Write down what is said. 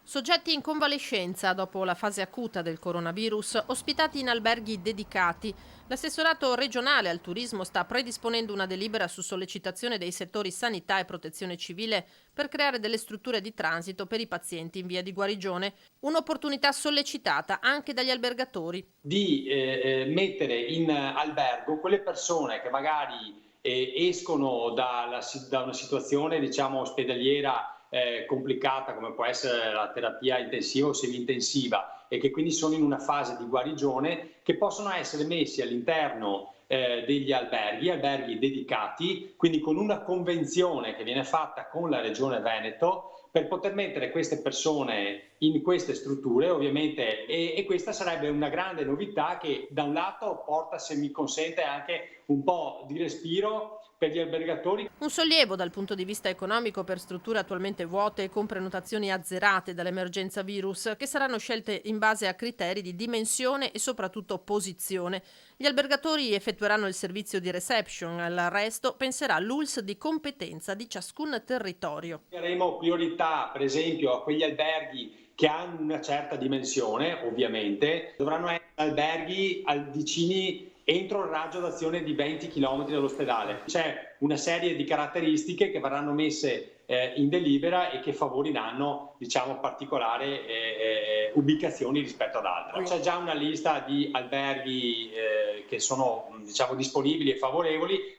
Soggetti in convalescenza dopo la fase acuta del coronavirus, ospitati in alberghi dedicati. L'assessorato regionale al turismo sta predisponendo una delibera su sollecitazione dei settori sanità e protezione civile per creare delle strutture di transito per i pazienti in via di guarigione, un'opportunità sollecitata anche dagli albergatori. Di mettere in albergo quelle persone che magari escono da una situazione, diciamo, ospedaliera complicata, come può essere la terapia intensiva o semi-intensiva, e che quindi sono in una fase di guarigione, che possono essere messi all'interno degli alberghi dedicati, quindi con una convenzione che viene fatta con la Regione Veneto per poter mettere queste persone in queste strutture, ovviamente, e questa sarebbe una grande novità che da un lato porta, se mi consente, anche un po' di respiro per gli albergatori. Un sollievo dal punto di vista economico per strutture attualmente vuote e con prenotazioni azzerate dall'emergenza virus, che saranno scelte in base a criteri di dimensione e soprattutto posizione. Gli albergatori effettueranno il servizio di reception, al resto penserà l'ULSS di competenza di ciascun territorio. Daremo priorità, per esempio, a quegli alberghi che hanno una certa dimensione, ovviamente, dovranno essere alberghi vicini entro il raggio d'azione di 20 km dall'ospedale. C'è una serie di caratteristiche che verranno messe in delibera e che favoriranno, diciamo, particolari ubicazioni rispetto ad altre. C'è già una lista di alberghi che sono, diciamo, disponibili e favorevoli.